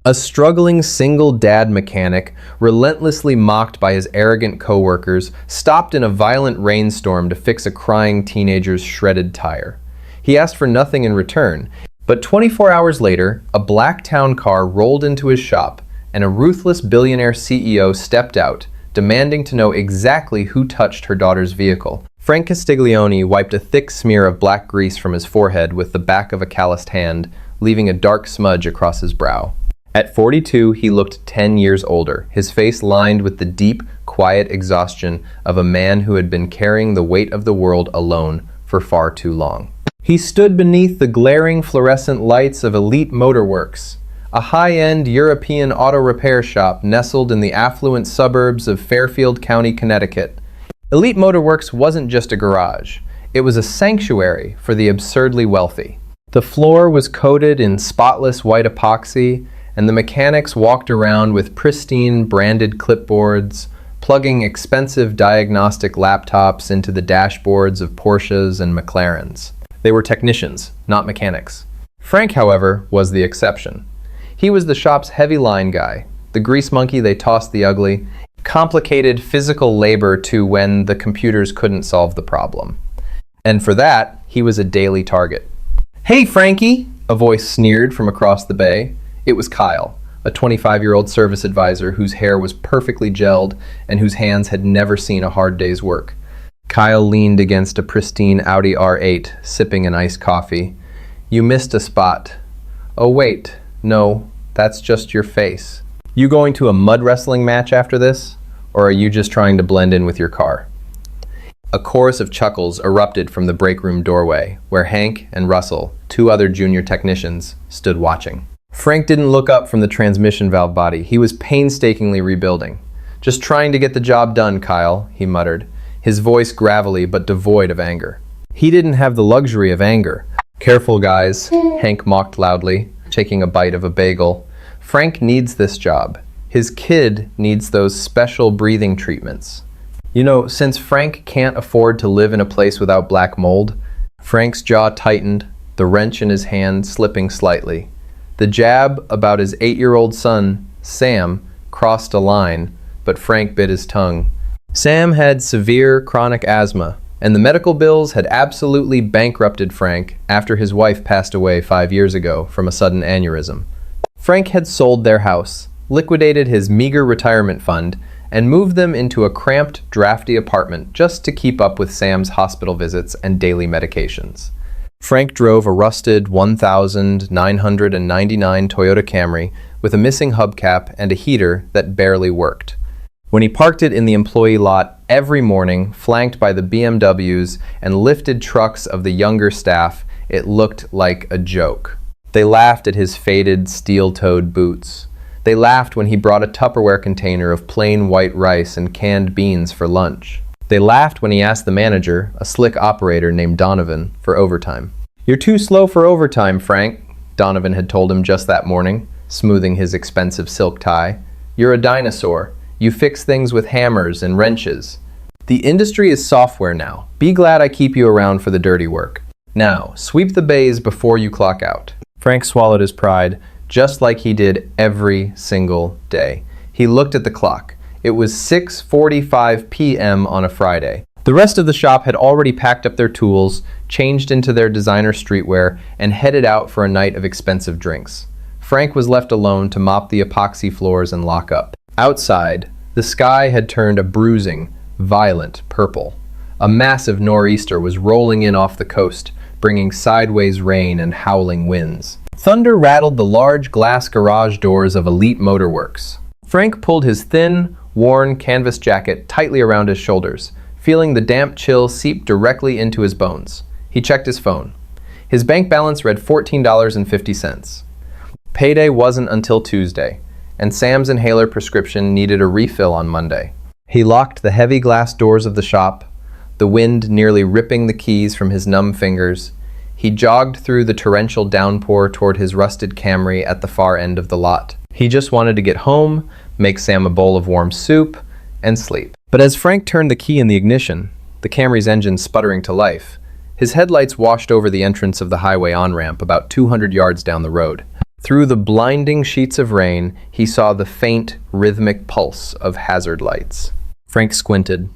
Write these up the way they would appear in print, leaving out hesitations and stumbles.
A struggling single dad mechanic, relentlessly mocked by his arrogant coworkers, stopped in a violent rainstorm to fix a crying teenager's shredded tire. He asked for nothing in return, but 24 hours later, a black town car rolled into his shop, and a ruthless billionaire CEO stepped out, demanding to know exactly who touched her daughter's vehicle. Frank Castiglione wiped a thick smear of black grease from his forehead with the back of a calloused hand, leaving a dark smudge across his brow. At 42, he looked 10 years older, his face lined with the deep, quiet exhaustion of a man who had been carrying the weight of the world alone for far too long. He stood beneath the glaring fluorescent lights of Elite Motorworks, a high-end European auto repair shop nestled in the affluent suburbs of Fairfield County, Connecticut. Elite Motorworks wasn't just a garage. It was a sanctuary for the absurdly wealthy. The floor was coated in spotless white epoxy, and the mechanics walked around with pristine branded clipboards, plugging expensive diagnostic laptops into the dashboards of Porsches and McLarens. They were technicians, not mechanics. Frank, however, was the exception. He was the shop's heavy line guy, the grease monkey they tossed the ugly, complicated physical labor to when the computers couldn't solve the problem. And for that, he was a daily target. "Hey, Frankie," a voice sneered from across the bay. It was Kyle, a 25-year-old service advisor whose hair was perfectly gelled and whose hands had never seen a hard day's work. Kyle leaned against a pristine Audi R8, sipping an iced coffee. "You missed a spot." "Oh wait, no, that's just your face." "You going to a mud wrestling match after this? Or are you just trying to blend in with your car?" A chorus of chuckles erupted from the break room doorway, where Hank and Russell, two other junior technicians, stood watching. Frank didn't look up from the transmission valve body. He was painstakingly rebuilding. "Just trying to get the job done, Kyle," he muttered, his voice gravelly but devoid of anger. He didn't have the luxury of anger. "Careful, guys," Hank mocked loudly, taking a bite of a bagel. "Frank needs this job. His kid needs those special breathing treatments. You know, since Frank can't afford to live in a place without black mold," Frank's jaw tightened, the wrench in his hand slipping slightly. The jab about his 8-year-old son, Sam, crossed a line, but Frank bit his tongue. Sam had severe chronic asthma, and the medical bills had absolutely bankrupted Frank after his wife passed away 5 years ago from a sudden aneurysm. Frank had sold their house, liquidated his meager retirement fund, and moved them into a cramped, drafty apartment just to keep up with Sam's hospital visits and daily medications. Frank drove a rusted 1999 Toyota Camry with a missing hubcap and a heater that barely worked. When he parked it in the employee lot every morning, flanked by the BMWs and lifted trucks of the younger staff, it looked like a joke. They laughed at his faded, steel-toed boots. They laughed when he brought a Tupperware container of plain white rice and canned beans for lunch. They laughed when he asked the manager, a slick operator named Donovan, for overtime. "You're too slow for overtime, Frank," Donovan had told him just that morning, smoothing his expensive silk tie. "You're a dinosaur. You fix things with hammers and wrenches. The industry is software now. Be glad I keep you around for the dirty work. Now, sweep the bays before you clock out." Frank swallowed his pride, just like he did every single day. He looked at the clock. It was 6:45 p.m. on a Friday. The rest of the shop had already packed up their tools, changed into their designer streetwear, and headed out for a night of expensive drinks. Frank was left alone to mop the epoxy floors and lock up. Outside, the sky had turned a bruising, violent purple. A massive nor'easter was rolling in off the coast, bringing sideways rain and howling winds. Thunder rattled the large glass garage doors of Elite Motorworks. Frank pulled his thin, worn canvas jacket tightly around his shoulders, feeling the damp chill seep directly into his bones. He checked his phone. His bank balance read $14.50. Payday wasn't until Tuesday, and Sam's inhaler prescription needed a refill on Monday. He locked the heavy glass doors of the shop, the wind nearly ripping the keys from his numb fingers. He jogged through the torrential downpour toward his rusted Camry at the far end of the lot. He just wanted to get home, make Sam a bowl of warm soup, and sleep. But as Frank turned the key in the ignition, the Camry's engine sputtering to life, his headlights washed over the entrance of the highway on-ramp about 200 yards down the road. Through the blinding sheets of rain, he saw the faint, rhythmic pulse of hazard lights. Frank squinted.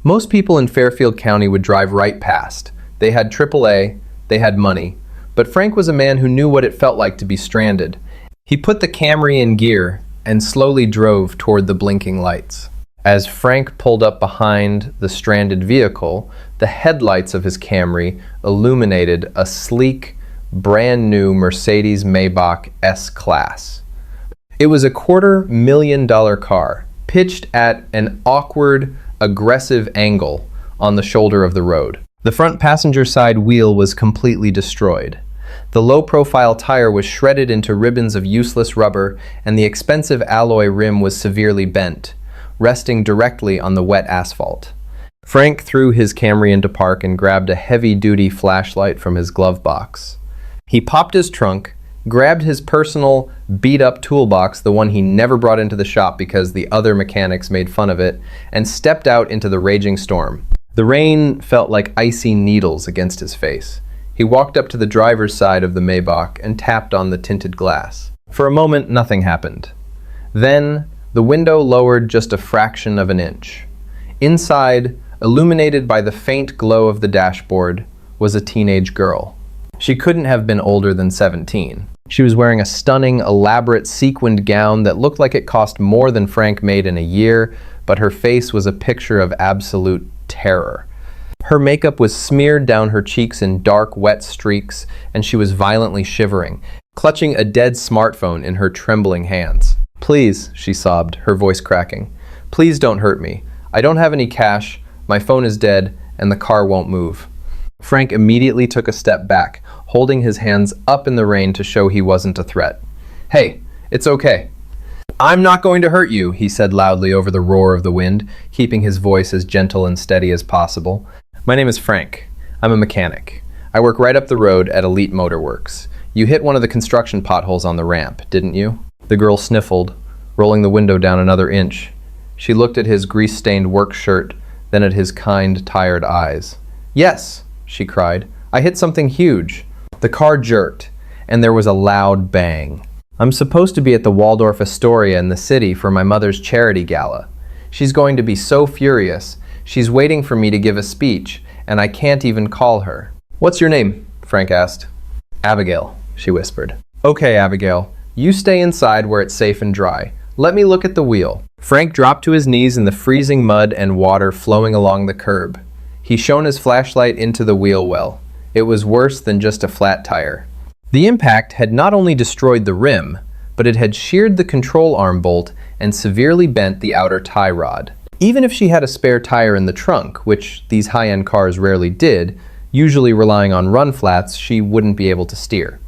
Most people in Fairfield County would drive right past. They had AAA, they had money. But Frank was a man who knew what it felt like to be stranded. He put the Camry in gear and slowly drove toward the blinking lights. As Frank pulled up behind the stranded vehicle, the headlights of his Camry illuminated a sleek, brand new Mercedes Maybach S-Class. It was a $250,000 car, pitched at an awkward, aggressive angle on the shoulder of the road. The front passenger side wheel was completely destroyed. The low-profile tire was shredded into ribbons of useless rubber, and the expensive alloy rim was severely bent, resting directly on the wet asphalt. Frank threw his Camry into park and grabbed a heavy-duty flashlight from his glove box. He popped his trunk, grabbed his personal beat-up toolbox, the one he never brought into the shop because the other mechanics made fun of it, and stepped out into the raging storm. The rain felt like icy needles against his face. He walked up to the driver's side of the Maybach and tapped on the tinted glass. For a moment, nothing happened. Then, the window lowered just a fraction of an inch. Inside, illuminated by the faint glow of the dashboard, was a teenage girl. She couldn't have been older than 17. She was wearing a stunning, elaborate sequined gown that looked like it cost more than Frank made in a year, but her face was a picture of absolute terror. Her makeup was smeared down her cheeks in dark, wet streaks, and she was violently shivering, clutching a dead smartphone in her trembling hands. "Please," she sobbed, her voice cracking. "Please don't hurt me. I don't have any cash, my phone is dead, and the car won't move." Frank immediately took a step back, holding his hands up in the rain to show he wasn't a threat. "Hey, it's okay. I'm not going to hurt you," he said loudly over the roar of the wind, keeping his voice as gentle and steady as possible. "My name is Frank. I'm a mechanic. I work right up the road at Elite Motorworks. You hit one of the construction potholes on the ramp, didn't you?" The girl sniffled, rolling the window down another inch. She looked at his grease-stained work shirt, then at his kind, tired eyes. "Yes," she cried. "I hit something huge." The car jerked, and there was a loud bang. "I'm supposed to be at the Waldorf Astoria in the city for my mother's charity gala. She's going to be so furious. She's waiting for me to give a speech, and I can't even call her." "What's your name?" Frank asked. "Abigail," she whispered. "Okay, Abigail. You stay inside where it's safe and dry. Let me look at the wheel." Frank dropped to his knees in the freezing mud and water flowing along the curb. He shone his flashlight into the wheel well. It was worse than just a flat tire. The impact had not only destroyed the rim, but it had sheared the control arm bolt and severely bent the outer tie rod. Even if she had a spare tire in the trunk, which these high-end cars rarely did, usually relying on run flats, she wouldn't be able to steer.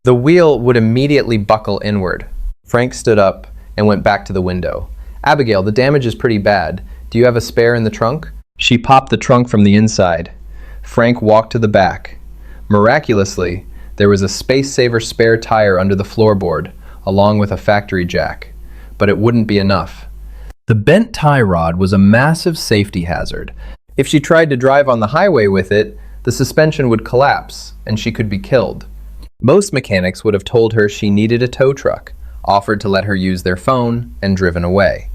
The wheel would immediately buckle inward. Frank stood up and went back to the window. "Abigail, the damage is pretty bad. Do you have a spare in the trunk?" She popped the trunk from the inside. Frank walked to the back. Miraculously, there was a space-saver spare tire under the floorboard, along with a factory jack. But it wouldn't be enough. The bent tie rod was a massive safety hazard. If she tried to drive on the highway with it, the suspension would collapse, and she could be killed. Most mechanics would have told her she needed a tow truck, offered to let her use their phone, and driven away.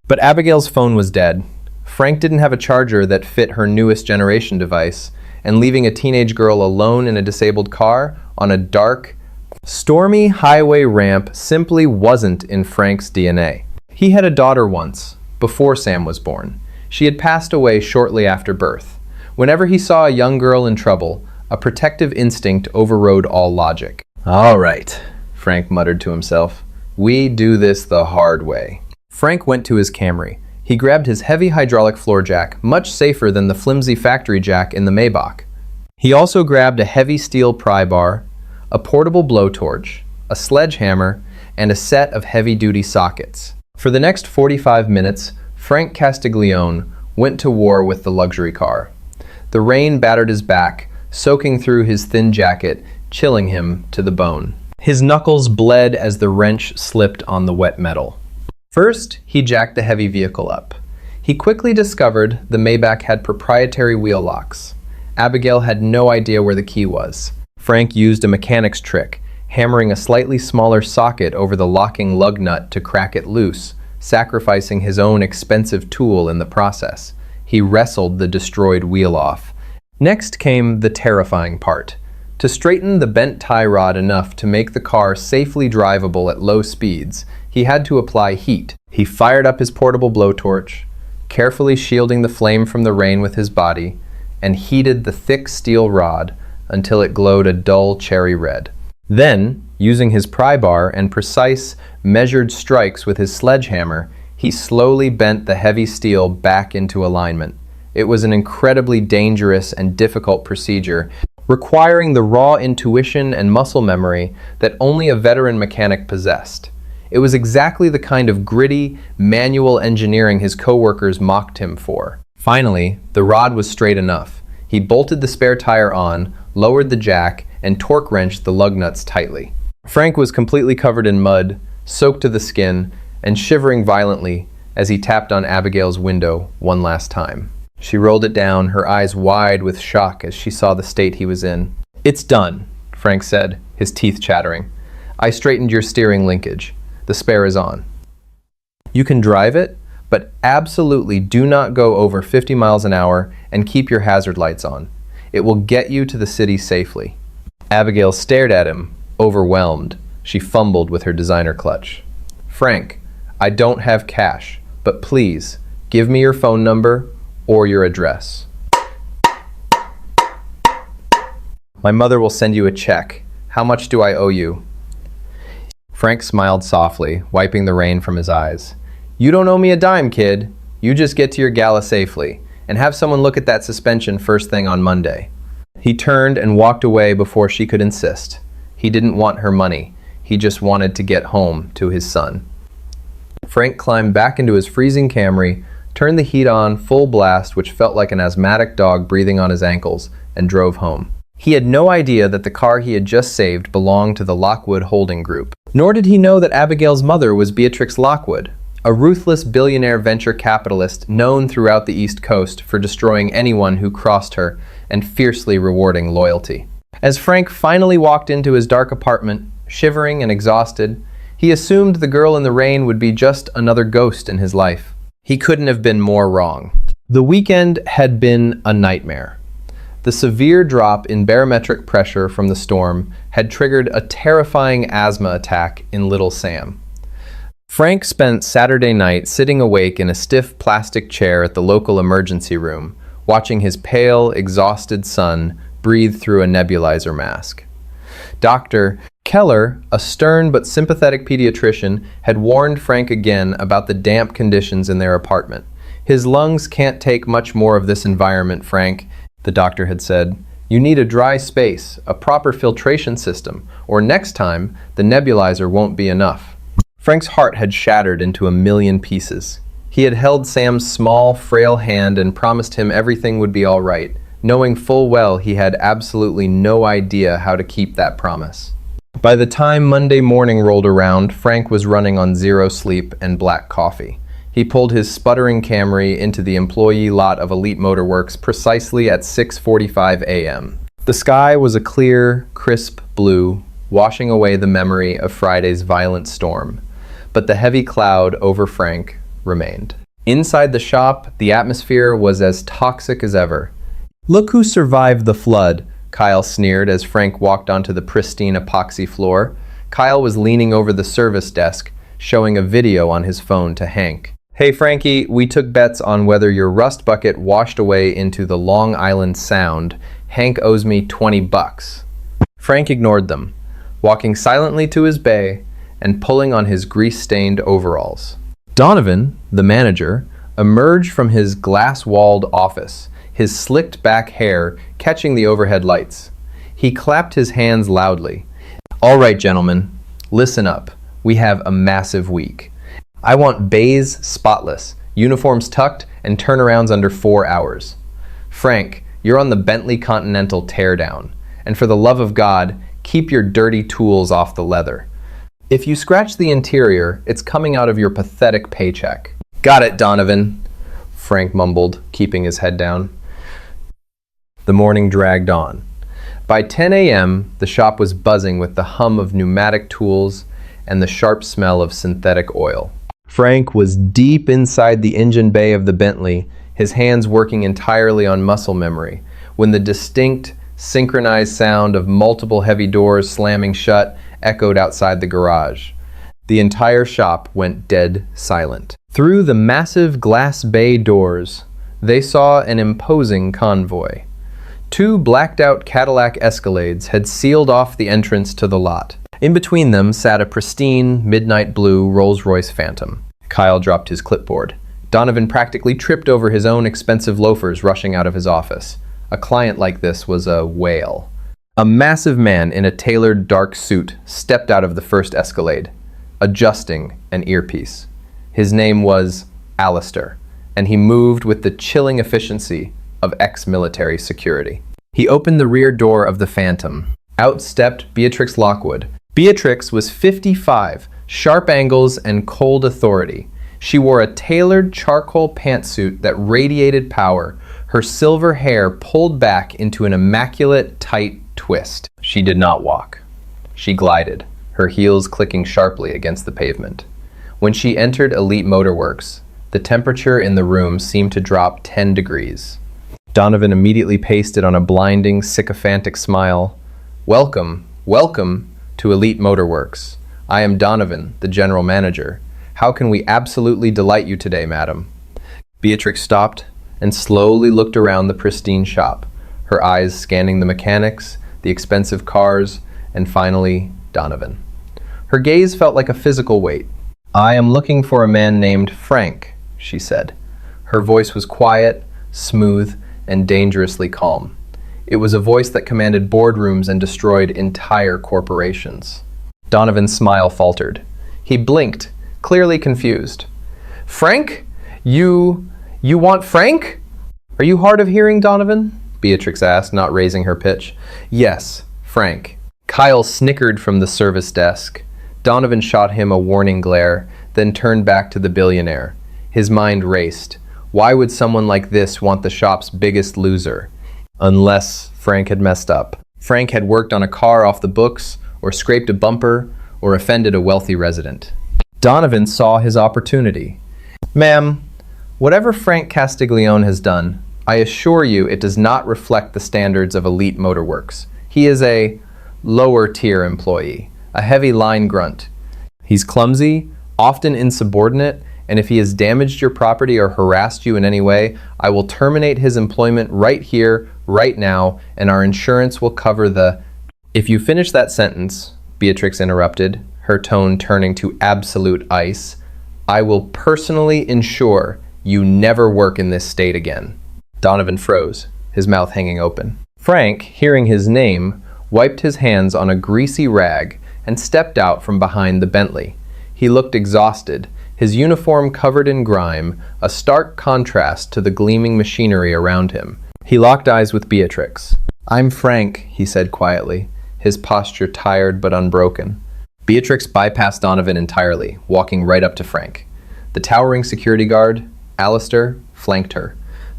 But Abigail's phone was dead. Frank didn't have a charger that fit her newest generation device, and leaving a teenage girl alone in a disabled car on a dark, stormy highway ramp simply wasn't in Frank's DNA. He had a daughter once, before Sam was born. She had passed away shortly after birth. Whenever he saw a young girl in trouble, a protective instinct overrode all logic. "All right," Frank muttered to himself. "We do this the hard way." Frank went to his Camry. He grabbed his heavy hydraulic floor jack, much safer than the flimsy factory jack in the Maybach. He also grabbed a heavy steel pry bar, a portable blowtorch, a sledgehammer, and a set of heavy-duty sockets. For the next 45 minutes, Frank Castiglione went to war with the luxury car. The rain battered his back, soaking through his thin jacket, chilling him to the bone. His knuckles bled as the wrench slipped on the wet metal. First, he jacked the heavy vehicle up. He quickly discovered the Maybach had proprietary wheel locks. Abigail had no idea where the key was. Frank used a mechanic's trick, hammering a slightly smaller socket over the locking lug nut to crack it loose, sacrificing his own expensive tool in the process. He wrestled the destroyed wheel off. Next came the terrifying part. To straighten the bent tie rod enough to make the car safely drivable at low speeds, he had to apply heat. He fired up his portable blowtorch, carefully shielding the flame from the rain with his body, and heated the thick steel rod until it glowed a dull cherry red. Then, using his pry bar and precise, measured strikes with his sledgehammer, he slowly bent the heavy steel back into alignment. It was an incredibly dangerous and difficult procedure, requiring the raw intuition and muscle memory that only a veteran mechanic possessed. It was exactly the kind of gritty, manual engineering his coworkers mocked him for. Finally, the rod was straight enough. He bolted the spare tire on, lowered the jack, and torque wrenched the lug nuts tightly. Frank was completely covered in mud, soaked to the skin, and shivering violently as he tapped on Abigail's window one last time. She rolled it down, her eyes wide with shock as she saw the state he was in. "It's done," Frank said, his teeth chattering. "I straightened your steering linkage. The spare is on. You can drive it, but absolutely do not go over 50 miles an hour and keep your hazard lights on. It will get you to the city safely." Abigail stared at him, overwhelmed. She fumbled with her designer clutch. "Frank, I don't have cash, but please, give me your phone number or your address. My mother will send you a check. How much do I owe you?" Frank smiled softly, wiping the rain from his eyes. "You don't owe me a dime, kid. You just get to your gala safely, and have someone look at that suspension first thing on Monday." He turned and walked away before she could insist. He didn't want her money. He just wanted to get home to his son. Frank climbed back into his freezing Camry, turned the heat on full blast, which felt like an asthmatic dog breathing on his ankles, and drove home. He had no idea that the car he had just saved belonged to the Lockwood Holding Group. Nor did he know that Abigail's mother was Beatrix Lockwood, a ruthless billionaire venture capitalist known throughout the East Coast for destroying anyone who crossed her and fiercely rewarding loyalty. As Frank finally walked into his dark apartment, shivering and exhausted, he assumed the girl in the rain would be just another ghost in his life. He couldn't have been more wrong. The weekend had been a nightmare. The severe drop in barometric pressure from the storm had triggered a terrifying asthma attack in Little Sam. Frank spent Saturday night sitting awake in a stiff plastic chair at the local emergency room, watching his pale, exhausted son breathe through a nebulizer mask. Dr. Keller, a stern but sympathetic pediatrician, had warned Frank again about the damp conditions in their apartment. "His lungs can't take much more of this environment, Frank," the doctor had said. "You need a dry space, a proper filtration system, or next time, the nebulizer won't be enough." Frank's heart had shattered into a million pieces. He had held Sam's small, frail hand and promised him everything would be all right, knowing full well he had absolutely no idea how to keep that promise. By the time Monday morning rolled around, Frank was running on zero sleep and black coffee. He pulled his sputtering Camry into the employee lot of Elite Motorworks precisely at 6:45 a.m. The sky was a clear, crisp blue, washing away the memory of Friday's violent storm. But the heavy cloud over Frank remained. Inside the shop, the atmosphere was as toxic as ever. "Look who survived the flood," Kyle sneered as Frank walked onto the pristine epoxy floor. Kyle was leaning over the service desk, showing a video on his phone to Hank. "Hey Frankie, we took bets on whether your rust bucket washed away into the Long Island Sound. Hank owes me $20. Frank ignored them, walking silently to his bay and pulling on his grease-stained overalls. Donovan, the manager, emerged from his glass-walled office, his slicked-back hair catching the overhead lights. He clapped his hands loudly. "All right, gentlemen, listen up. We have a massive week. I want bays spotless, uniforms tucked, and turnarounds under 4 hours. Frank, you're on the Bentley Continental teardown. And for the love of God, keep your dirty tools off the leather. If you scratch the interior, it's coming out of your pathetic paycheck." "Got it, Donovan," Frank mumbled, keeping his head down. The morning dragged on. By 10 a.m., the shop was buzzing with the hum of pneumatic tools and the sharp smell of synthetic oil. Frank was deep inside the engine bay of the Bentley, his hands working entirely on muscle memory, when the distinct, synchronized sound of multiple heavy doors slamming shut echoed outside the garage. The entire shop went dead silent. Through the massive glass bay doors, they saw an imposing convoy. Two blacked-out Cadillac Escalades had sealed off the entrance to the lot. In between them sat a pristine, midnight blue Rolls-Royce Phantom. Kyle dropped his clipboard. Donovan practically tripped over his own expensive loafers rushing out of his office. A client like this was a whale. A massive man in a tailored dark suit stepped out of the first Escalade, adjusting an earpiece. His name was Alistair, and he moved with the chilling efficiency of ex-military security. He opened the rear door of the Phantom. Out stepped Beatrix Lockwood. Beatrix was 55, sharp angles and cold authority. She wore a tailored charcoal pantsuit that radiated power, her silver hair pulled back into an immaculate, tight twist. She did not walk. She glided, her heels clicking sharply against the pavement. When she entered Elite Motorworks, the temperature in the room seemed to drop 10 degrees. Donovan immediately pasted on a blinding, sycophantic smile. "Welcome, welcome to Elite Motorworks. I am Donovan, the general manager. How can we absolutely delight you today, madam?" Beatrix stopped and slowly looked around the pristine shop, her eyes scanning the mechanics, the expensive cars, and finally, Donovan. Her gaze felt like a physical weight. "I am looking for a man named Frank," she said. Her voice was quiet, smooth, and dangerously calm. It was a voice that commanded boardrooms and destroyed entire corporations. Donovan's smile faltered. He blinked, clearly confused. "Frank? You want Frank?" "Are you hard of hearing, Donovan?" Beatrix asked, not raising her pitch. "Yes, Frank." Kyle snickered from the service desk. Donovan shot him a warning glare, then turned back to the billionaire. His mind raced. Why would someone like this want the shop's biggest loser? Unless Frank had messed up. Frank had worked on a car off the books, or scraped a bumper, or offended a wealthy resident. Donovan saw his opportunity. "Ma'am, whatever Frank Castiglione has done, I assure you it does not reflect the standards of Elite Motorworks. He is a lower-tier employee, a heavy line grunt. He's clumsy, often insubordinate, and if he has damaged your property or harassed you in any way, I will terminate his employment right here, right now, and our insurance will cover the—" "If you finish that sentence," Beatrix interrupted, her tone turning to absolute ice, "I will personally ensure you never work in this state again." Donovan froze, his mouth hanging open. Frank, hearing his name, wiped his hands on a greasy rag and stepped out from behind the Bentley. He looked exhausted, his uniform covered in grime, a stark contrast to the gleaming machinery around him. He locked eyes with Beatrix. "I'm Frank," he said quietly, his posture tired but unbroken. Beatrix bypassed Donovan entirely, walking right up to Frank. The towering security guard, Alistair, flanked her,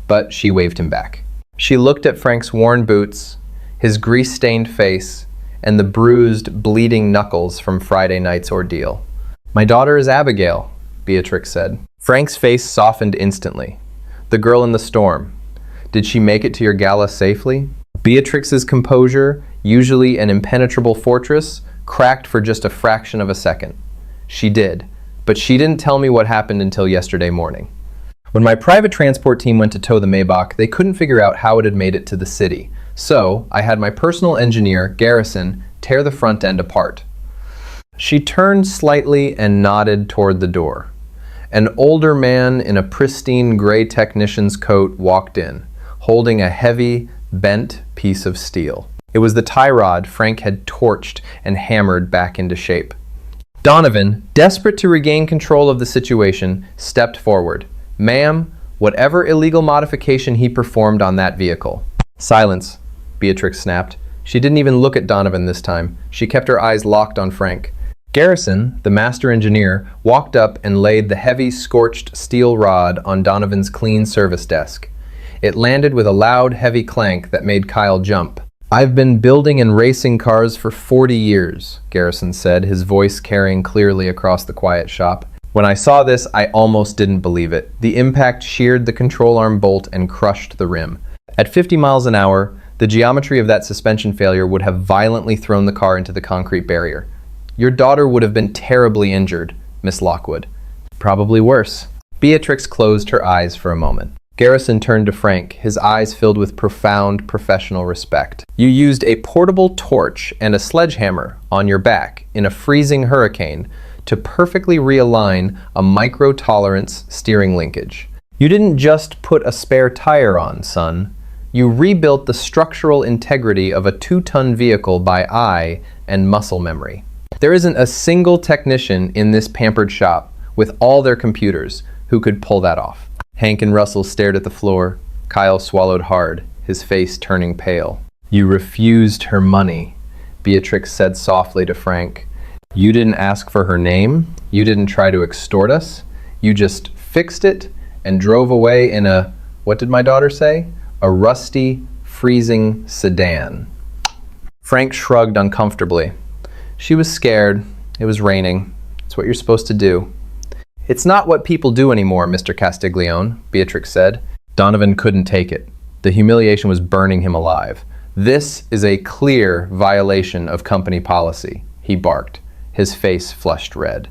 but she waved him back. She looked at Frank's worn boots, his grease-stained face, and the bruised, bleeding knuckles from Friday night's ordeal. "My daughter is Abigail," Beatrix said. Frank's face softened instantly. "The girl in the storm. Did she make it to your gala safely?" Beatrix's composure, usually an impenetrable fortress, cracked for just a fraction of a second. "She did, but she didn't tell me what happened until yesterday morning. When my private transport team went to tow the Maybach, they couldn't figure out how it had made it to the city. So, I had my personal engineer, Garrison, tear the front end apart." She turned slightly and nodded toward the door. An older man in a pristine gray technician's coat walked in, holding a heavy, bent piece of steel. It was the tie rod Frank had torched and hammered back into shape. Donovan, desperate to regain control of the situation, stepped forward. "Ma'am, whatever illegal modification he performed on that vehicle." "Silence," Beatrix snapped. She didn't even look at Donovan this time. She kept her eyes locked on Frank. Garrison, the master engineer, walked up and laid the heavy, scorched steel rod on Donovan's clean service desk. It landed with a loud, heavy clank that made Kyle jump. "I've been building and racing cars for 40 years, Garrison said, his voice carrying clearly across the quiet shop. When I saw this, I almost didn't believe it. The impact sheared the control arm bolt and crushed the rim. At 50 miles an hour, the geometry of that suspension failure would have violently thrown the car into the concrete barrier. Your daughter would have been terribly injured, Miss Lockwood. Probably worse." Beatrix closed her eyes for a moment. Garrison turned to Frank, his eyes filled with profound professional respect. "You used a portable torch and a sledgehammer on your back in a freezing hurricane to perfectly realign a micro-tolerance steering linkage. You didn't just put a spare tire on, son. You rebuilt the structural integrity of a 2-ton vehicle by eye and muscle memory. There isn't a single technician in this pampered shop, with all their computers, who could pull that off." Hank and Russell stared at the floor. Kyle swallowed hard, his face turning pale. "You refused her money," Beatrix said softly to Frank. "You didn't ask for her name. You didn't try to extort us. You just fixed it and drove away in a, what did my daughter say? A rusty, freezing sedan." Frank shrugged uncomfortably. "She was scared. It was raining. It's what you're supposed to do." "It's not what people do anymore, Mr. Castiglione," Beatrix said. Donovan couldn't take it. The humiliation was burning him alive. "This is a clear violation of company policy," he barked, his face flushed red.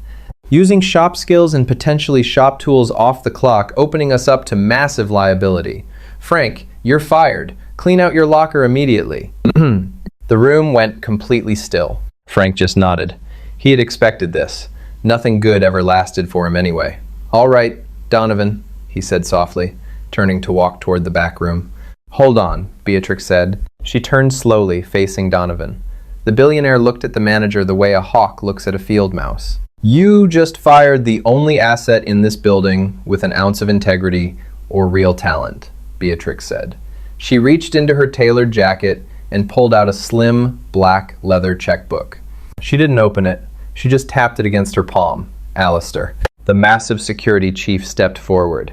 "Using shop skills and potentially shop tools off the clock, opening us up to massive liability. Frank, you're fired. Clean out your locker immediately." The room went completely still. Frank just nodded. He had expected this. Nothing good ever lasted for him anyway. "All right, Donovan," he said softly, turning to walk toward the back room. "Hold on," Beatrix said. She turned slowly, facing Donovan. The billionaire looked at the manager the way a hawk looks at a field mouse. "You just fired the only asset in this building with an ounce of integrity or real talent," Beatrix said. She reached into her tailored jacket and pulled out a slim, black leather checkbook. She didn't open it. She just tapped it against her palm. Alistair. The massive security chief stepped forward.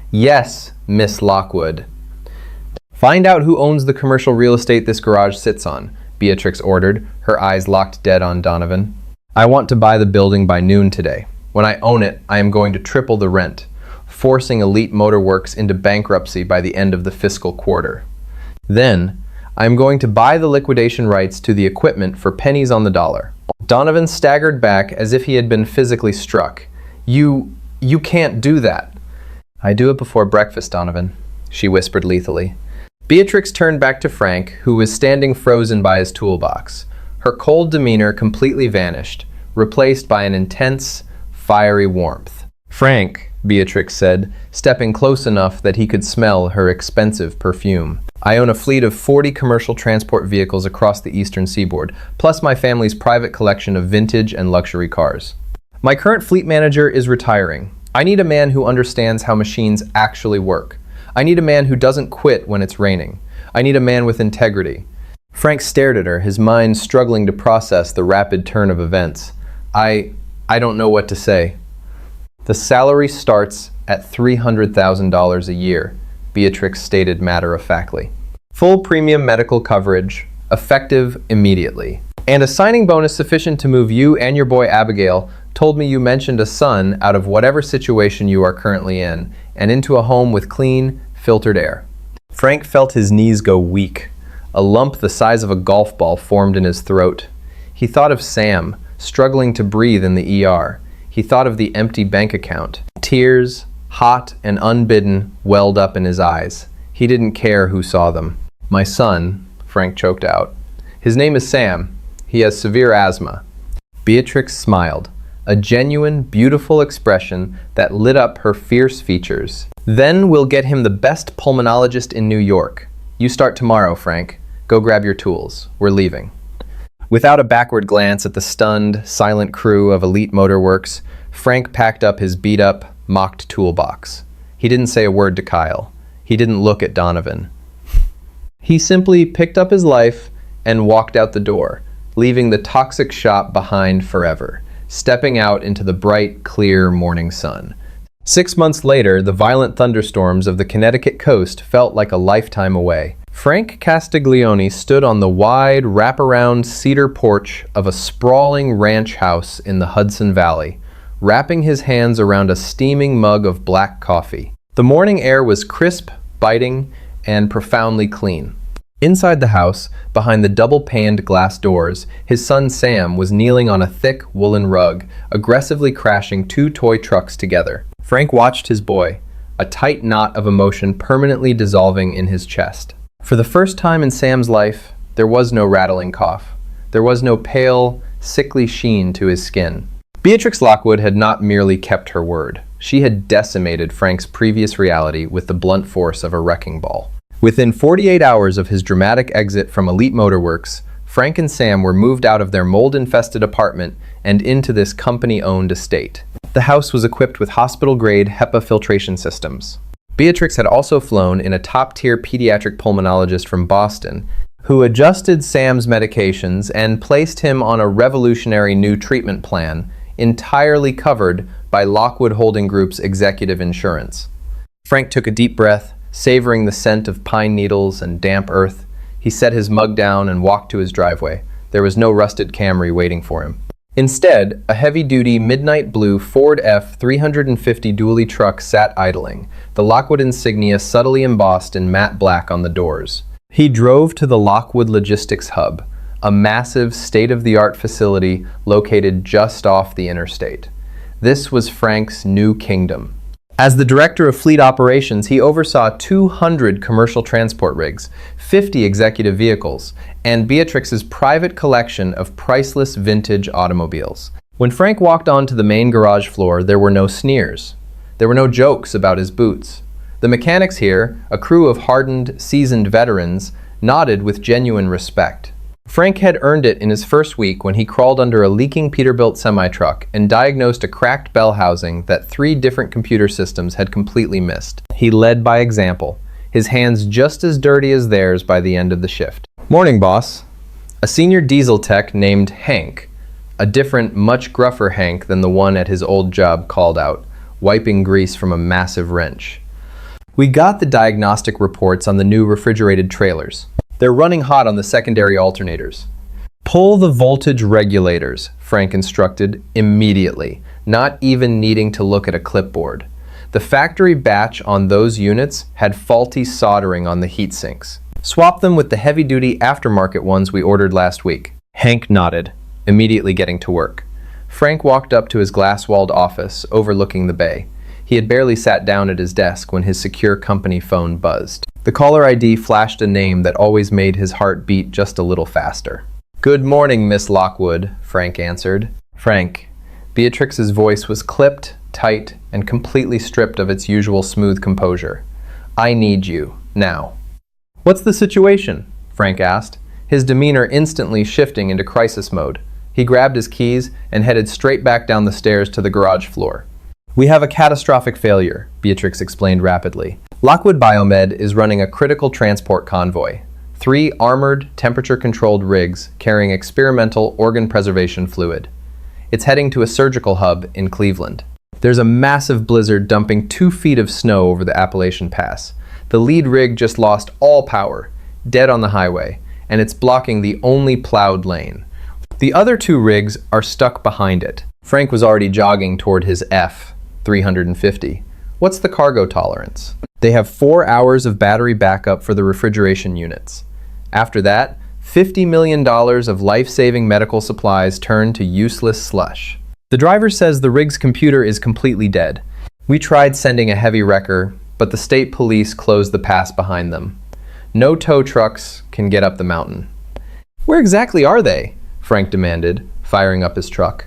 "Yes, Miss Lockwood." "Find out who owns the commercial real estate this garage sits on," Beatrix ordered, her eyes locked dead on Donovan. "I want to buy the building by noon today. When I own it, I am going to triple the rent, forcing Elite Motor Works into bankruptcy by the end of the fiscal quarter. Then, I am going to buy the liquidation rights to the equipment for pennies on the dollar." Donovan staggered back as if he had been physically struck. You can't do that." "I do it before breakfast, Donovan," she whispered lethally. Beatrix turned back to Frank, who was standing frozen by his toolbox. Her cold demeanor completely vanished, replaced by an intense, fiery warmth. "Frank," Beatrix said, stepping close enough that he could smell her expensive perfume. "I own a fleet of 40 commercial transport vehicles across the eastern seaboard, plus my family's private collection of vintage and luxury cars. My current fleet manager is retiring. I need a man who understands how machines actually work. I need a man who doesn't quit when it's raining. I need a man with integrity." Frank stared at her, his mind struggling to process the rapid turn of events. I don't know what to say." "The salary starts at $300,000 a year," Beatrix stated matter-of-factly. "Full premium medical coverage, effective immediately. And a signing bonus sufficient to move you and your boy Abigail told me you mentioned a son out of whatever situation you are currently in, and into a home with clean, filtered air." Frank felt his knees go weak. A lump the size of a golf ball formed in his throat. He thought of Sam, struggling to breathe in the ER. He thought of the empty bank account. Tears, hot and unbidden, welled up in his eyes. He didn't care who saw them. "My son," Frank choked out. "His name is Sam. He has severe asthma." Beatrix smiled, a genuine, beautiful expression that lit up her fierce features. "Then we'll get him the best pulmonologist in New York. You start tomorrow, Frank. Go grab your tools. We're leaving." Without a backward glance at the stunned, silent crew of Elite Motor Works, Frank packed up his beat-up, mocked toolbox. He didn't say a word to Kyle. He didn't look at Donovan. He simply picked up his life and walked out the door, leaving the toxic shop behind forever, stepping out into the bright, clear morning sun. 6 months later, the violent thunderstorms of the Connecticut coast felt like a lifetime away. Frank Castiglione stood on the wide, wraparound cedar porch of a sprawling ranch house in the Hudson Valley, wrapping his hands around a steaming mug of black coffee. The morning air was crisp, biting, and profoundly clean. Inside the house, behind the double-paned glass doors, his son Sam was kneeling on a thick woolen rug, aggressively crashing two toy trucks together. Frank watched his boy, a tight knot of emotion permanently dissolving in his chest. For the first time in Sam's life, there was no rattling cough. There was no pale, sickly sheen to his skin. Beatrix Lockwood had not merely kept her word. She had decimated Frank's previous reality with the blunt force of a wrecking ball. Within 48 hours of his dramatic exit from Elite Motorworks, Frank and Sam were moved out of their mold-infested apartment and into this company-owned estate. The house was equipped with hospital-grade HEPA filtration systems. Beatrix had also flown in a top-tier pediatric pulmonologist from Boston, who adjusted Sam's medications and placed him on a revolutionary new treatment plan, entirely covered by Lockwood Holding Group's executive insurance. Frank took a deep breath, savoring the scent of pine needles and damp earth. He set his mug down and walked to his driveway. There was no rusted Camry waiting for him. Instead, a heavy-duty midnight blue Ford F-350 dually truck sat idling, the Lockwood insignia subtly embossed in matte black on the doors. He drove to the Lockwood Logistics Hub, a massive, state-of-the-art facility located just off the interstate. This was Frank's new kingdom. As the director of fleet operations, he oversaw 200 commercial transport rigs, 50 executive vehicles, and Beatrix's private collection of priceless vintage automobiles. When Frank walked onto the main garage floor, there were no sneers. There were no jokes about his boots. The mechanics here, a crew of hardened, seasoned veterans, nodded with genuine respect. Frank had earned it in his first week when he crawled under a leaking Peterbilt semi-truck and diagnosed a cracked bell housing that 3 different computer systems had completely missed. He led by example, his hands just as dirty as theirs by the end of the shift. "Morning, boss." A senior diesel tech named Hank, a different, much gruffer Hank than the one at his old job, called out, wiping grease from a massive wrench. "We got the diagnostic reports on the new refrigerated trailers. They're running hot on the secondary alternators." "Pull the voltage regulators," Frank instructed immediately, not even needing to look at a clipboard. The factory batch on those units had faulty soldering on the heat sinks. "Swap them with the heavy-duty aftermarket ones we ordered last week." Hank nodded, immediately getting to work. Frank walked up to his glass-walled office overlooking the bay. He had barely sat down at his desk when his secure company phone buzzed. The caller ID flashed a name that always made his heart beat just a little faster. "Good morning, Miss Lockwood," Frank answered. "Frank." Beatrix's voice was clipped, tight, and completely stripped of its usual smooth composure. "I need you, now." "What's the situation?" Frank asked, his demeanor instantly shifting into crisis mode. He grabbed his keys and headed straight back down the stairs to the garage floor. "We have a catastrophic failure," Beatrix explained rapidly. "Lockwood Biomed is running a critical transport convoy. 3 armored, temperature-controlled rigs carrying experimental organ preservation fluid. It's heading to a surgical hub in Cleveland. There's a massive blizzard dumping 2 feet of snow over the Appalachian Pass. The lead rig just lost all power, dead on the highway, and it's blocking the only plowed lane. The other 2 rigs are stuck behind it." Frank was already jogging toward his F-350. "What's the cargo tolerance?" "They have 4 hours of battery backup for the refrigeration units. After that, $50 million of life-saving medical supplies turn to useless slush. The driver says the rig's computer is completely dead. We tried sending a heavy wrecker, but the state police closed the pass behind them. No tow trucks can get up the mountain." "Where exactly are they?" Frank demanded, firing up his truck.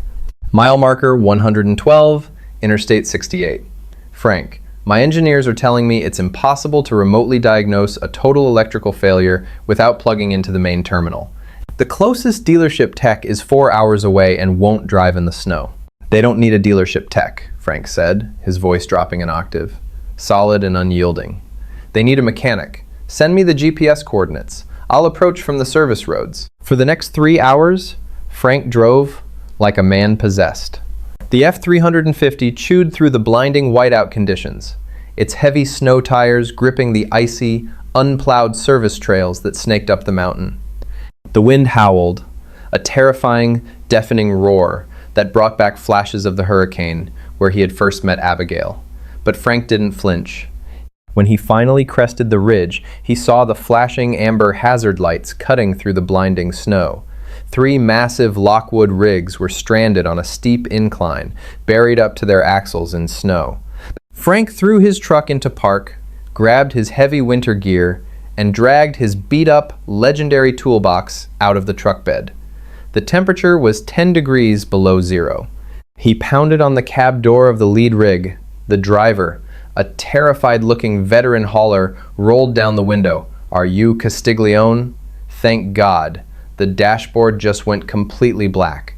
"Mile marker 112, Interstate 68. Frank, my engineers are telling me it's impossible to remotely diagnose a total electrical failure without plugging into the main terminal. The closest dealership tech is 4 hours away and won't drive in the snow." "They don't need a dealership tech," Frank said, his voice dropping an octave, solid and unyielding. "They need a mechanic. Send me the GPS coordinates. I'll approach from the service roads." For the next 3 hours, Frank drove like a man possessed. The F-350 chewed through the blinding whiteout conditions, its heavy snow tires gripping the icy, unplowed service trails that snaked up the mountain. The wind howled, a terrifying, deafening roar that brought back flashes of the hurricane where he had first met Abigail. But Frank didn't flinch. When he finally crested the ridge, he saw the flashing amber hazard lights cutting through the blinding snow. 3 massive Lockwood rigs were stranded on a steep incline, buried up to their axles in snow. Frank threw his truck into park, grabbed his heavy winter gear, and dragged his beat-up, legendary toolbox out of the truck bed. The temperature was 10 degrees below zero. He pounded on the cab door of the lead rig. The driver, a terrified-looking veteran hauler, rolled down the window. "Are you Castiglione?" Thank God. The dashboard just went completely black.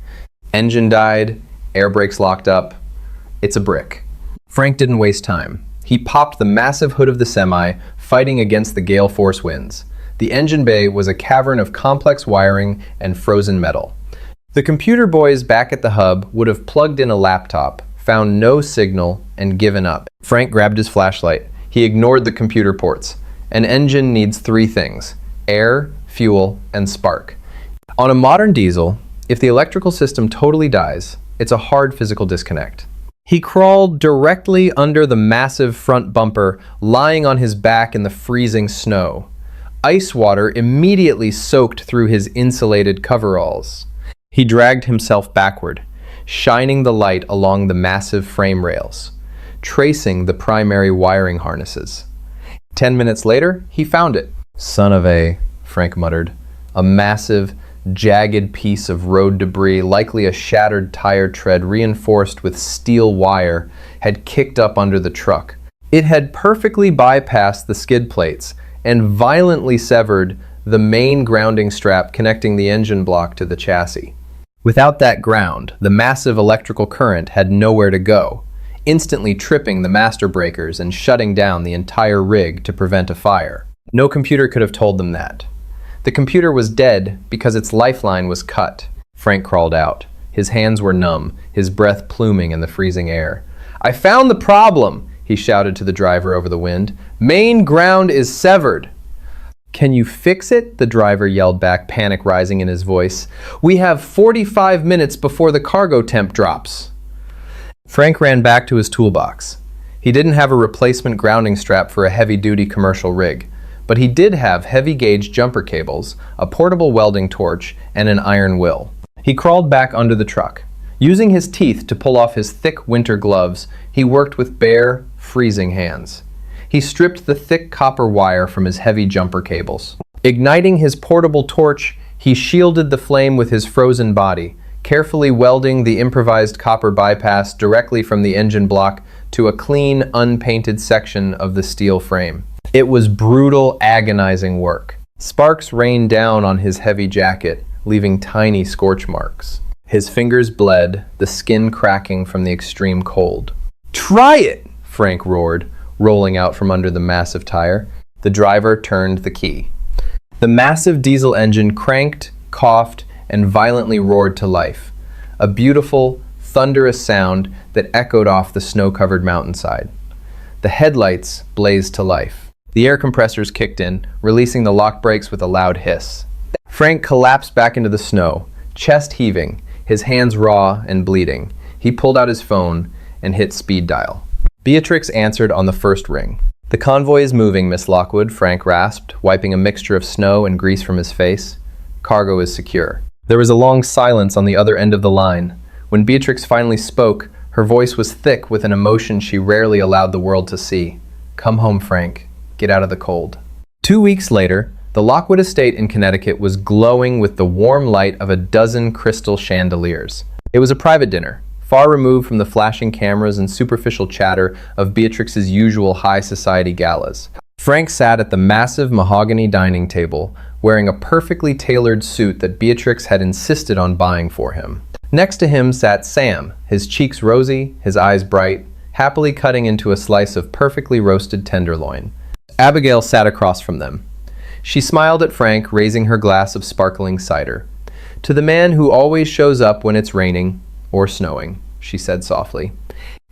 Engine died, air brakes locked up. It's a brick. Frank didn't waste time. He popped the massive hood of the semi, fighting against the gale force winds. The engine bay was a cavern of complex wiring and frozen metal. The computer boys back at the hub would have plugged in a laptop, found no signal, and given up. Frank grabbed his flashlight. He ignored the computer ports. An engine needs 3 things: air, fuel, and spark. On a modern diesel, if the electrical system totally dies, it's a hard physical disconnect. He crawled directly under the massive front bumper, lying on his back in the freezing snow. Ice water immediately soaked through his insulated coveralls. He dragged himself backward, shining the light along the massive frame rails, tracing the primary wiring harnesses. 10 minutes later, he found it. "Son of a," Frank muttered. A massive, jagged piece of road debris, likely a shattered tire tread reinforced with steel wire, had kicked up under the truck. It had perfectly bypassed the skid plates and violently severed the main grounding strap connecting the engine block to the chassis. Without that ground, the massive electrical current had nowhere to go, instantly tripping the master breakers and shutting down the entire rig to prevent a fire. No computer could have told them that. The computer was dead because its lifeline was cut. Frank crawled out. His hands were numb, his breath pluming in the freezing air. "I found the problem," he shouted to the driver over the wind. "Main ground is severed." "Can you fix it?" the driver yelled back, panic rising in his voice. "We have 45 minutes before the cargo temp drops." Frank ran back to his toolbox. He didn't have a replacement grounding strap for a heavy-duty commercial rig, but he did have heavy-gauge jumper cables, a portable welding torch, and an iron will. He crawled back under the truck. Using his teeth to pull off his thick winter gloves, he worked with bare, freezing hands. He stripped the thick copper wire from his heavy jumper cables. Igniting his portable torch, he shielded the flame with his frozen body, carefully welding the improvised copper bypass directly from the engine block to a clean, unpainted section of the steel frame. It was brutal, agonizing work. Sparks rained down on his heavy jacket, leaving tiny scorch marks. His fingers bled, the skin cracking from the extreme cold. "Try it!" Frank roared, rolling out from under the massive tire. The driver turned the key. The massive diesel engine cranked, coughed, and violently roared to life. A beautiful, thunderous sound that echoed off the snow-covered mountainside. The headlights blazed to life. The air compressors kicked in, releasing the lock brakes with a loud hiss. Frank collapsed back into the snow, chest heaving, his hands raw and bleeding. He pulled out his phone and hit speed dial. Beatrix answered on the first ring. "The convoy is moving, Miss Lockwood," Frank rasped, wiping a mixture of snow and grease from his face. "Cargo is secure." There was a long silence on the other end of the line. When Beatrix finally spoke, her voice was thick with an emotion she rarely allowed the world to see. "Come home, Frank. Get out of the cold." 2 weeks later, the Lockwood estate in Connecticut was glowing with the warm light of a dozen crystal chandeliers. It was a private dinner, far removed from the flashing cameras and superficial chatter of Beatrix's usual high society galas. Frank sat at the massive mahogany dining table, wearing a perfectly tailored suit that Beatrix had insisted on buying for him. Next to him sat Sam, his cheeks rosy, his eyes bright, happily cutting into a slice of perfectly roasted tenderloin. Abigail sat across from them. She smiled at Frank, raising her glass of sparkling cider. "To the man who always shows up when it's raining or snowing," she said softly.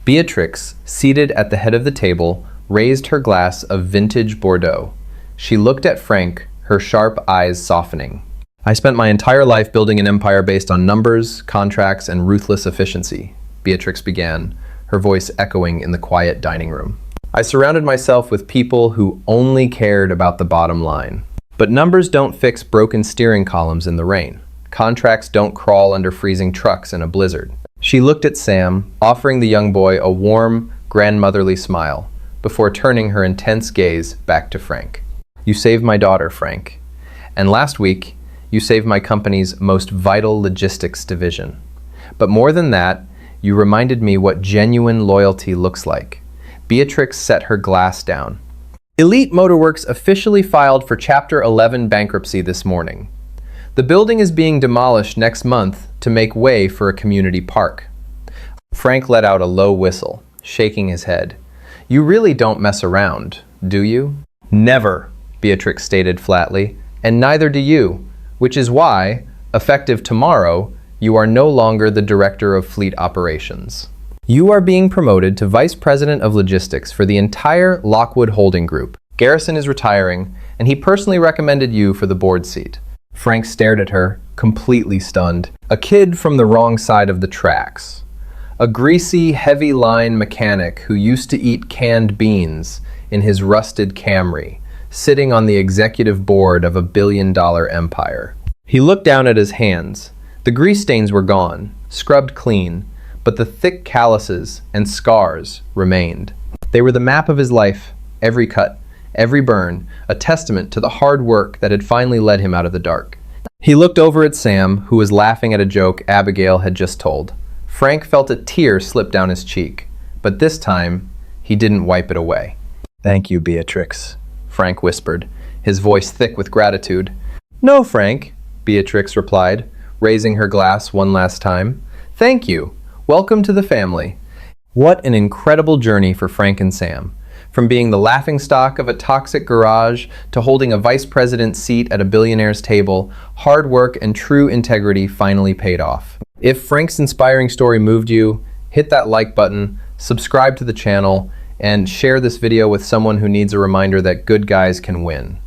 Beatrix, seated at the head of the table, raised her glass of vintage Bordeaux. She looked at Frank, her sharp eyes softening. I spent my entire life building an empire based on numbers, contracts, and ruthless efficiency, Beatrix began, her voice echoing in the quiet dining room. I surrounded myself with people who only cared about the bottom line. But numbers don't fix broken steering columns in the rain. Contracts don't crawl under freezing trucks in a blizzard. She looked at Sam, offering the young boy a warm, grandmotherly smile, before turning her intense gaze back to Frank. You saved my daughter, Frank. And last week, you saved my company's most vital logistics division. But more than that, you reminded me what genuine loyalty looks like. Beatrix set her glass down. Elite Motorworks officially filed for Chapter 11 bankruptcy this morning. The building is being demolished next month to make way for a community park. Frank let out a low whistle, shaking his head. You really don't mess around, do you? Never, Beatrix stated flatly, and neither do you, which is why, effective tomorrow, you are no longer the Director of Fleet Operations. You are being promoted to Vice President of Logistics for the entire Lockwood Holding Group. Garrison is retiring, and he personally recommended you for the board seat. Frank stared at her, completely stunned. A kid from the wrong side of the tracks. A greasy, heavy-line mechanic who used to eat canned beans in his rusted Camry, sitting on the executive board of a billion-dollar empire. He looked down at his hands. The grease stains were gone, scrubbed clean, but the thick calluses and scars remained. They were the map of his life, every cut, every burn, a testament to the hard work that had finally led him out of the dark. He looked over at Sam, who was laughing at a joke Abigail had just told. Frank felt a tear slip down his cheek, but this time, he didn't wipe it away. Thank you, Beatrix, Frank whispered, his voice thick with gratitude. No, Frank, Beatrix replied, raising her glass one last time. Thank you. Welcome to the family. What an incredible journey for Frank and Sam. From being the laughingstock of a toxic garage to holding a vice president's seat at a billionaire's table, hard work and true integrity finally paid off. If Frank's inspiring story moved you, hit that like button, subscribe to the channel, and share this video with someone who needs a reminder that good guys can win.